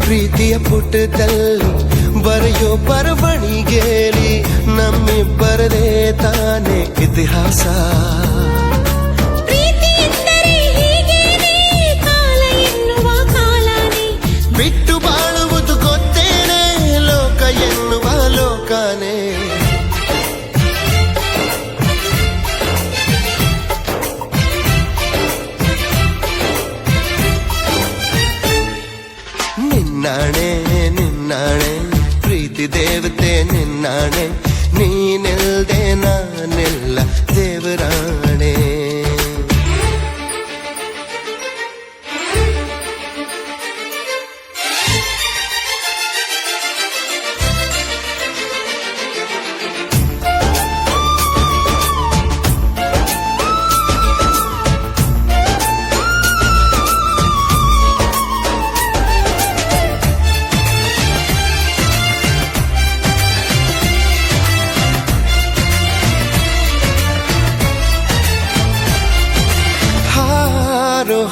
ಪ್ರೀತಿಯ ಪುಟದಲ್ಲಿ ಬರೆಯೋ ಬರವಣಿಗೆಯಲ್ಲಿ ನಮ್ಮಿಬ್ಬರದೇ ತಾನೇ ಇತಿಹಾಸ. ಬಿಟ್ಟು ಬಾಳುವುದು ಗೊತ್ತೇನೆ ಲೋಕ ಎನ್ನುವ ಲೋಕನೇ. ನಿನ್ನಾಣೆ ನಿನ್ನಾಣೆ ಪ್ರೀತಿ ದೇವತೆ ನಿನ್ನಾಣೆ, ನೀನಿಲ್ದೆ ನಾನೆಲ್ಲ ದೇವರಾಣೆ.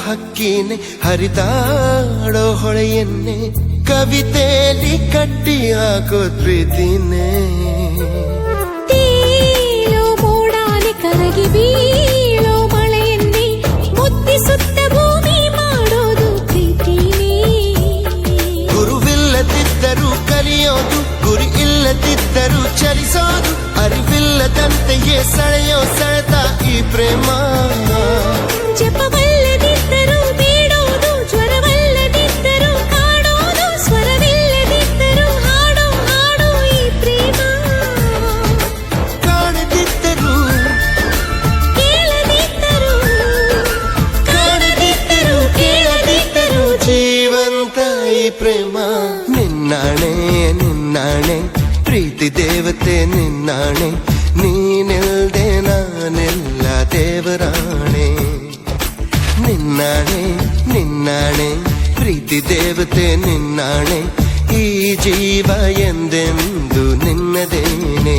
ಹಕ್ಕಿನೆ ಹರಿದಾಡೋ ಹೊಳೆಯನ್ನೇ ಕವಿತೆಯಲ್ಲಿ ಕಟ್ಟಿ ಹಾಕೋ ಪ್ರೀತಿನೇ. ಮೋಡಾನೆ ಕರಗಿ ಬೀಳೋ ಮಳೆಯನ್ನೇ ಮುತ್ತಿಸುತ್ತ ಭೂಮಿ ಮಾಡೋದು ಪ್ರೀತಿನೇ. ಗುರುವಿಲ್ಲದಿದ್ದರೂ ಕಲಿಯೋದು, ಗುರಿ ಇಲ್ಲದಿದ್ದರೂ ಚಲಿಸೋದು, ಅರಿವಿಲ್ಲದಂತೆಯೇ ಸೆಳೆಯೋ ಸೆಳೆತ ಈ ಪ್ರೇಮ. ಜಪವಲ್ಲದಿದ್ದರೂ ಬೇಡೋದು, ಜ್ವರವಲ್ಲದಿದ್ದರೂ ಕಾಡೋದು, ಸ್ವರವಿಲ್ಲದಿದ್ದರೂ ಹಾಡೋ ಹಾಡೋ ಈ ಪ್ರೇಮ. ಕಾಣದಿದ್ದರೂ ಕೇಳದಿದ್ದರೂ, ಕಾಣದಿದ್ದರೂ ಕೇಳದಿದ್ದರೂ ಜೀವಂತ ಈ ಪ್ರೇಮ. ನಿನ್ನಾಣೆ ನಿನ್ನಾಣೆ ಪ್ರೀತಿ ದೇವತೆ ನಿನ್ನಾಣೆ, ನೀನಿಲ್ದೆ ನಾನೆಲ್ಲ ದೇವರಾಣೆ. ನಿನ್ನಾಣೆ ನಿನ್ನಾಣೆ ಪ್ರೀತಿ ದೇವತೆ ನಿನ್ನಾಣೆ, ಈ ಜೀವ ಎಂದೆಂದು ನಿನ್ನದೇನೆ.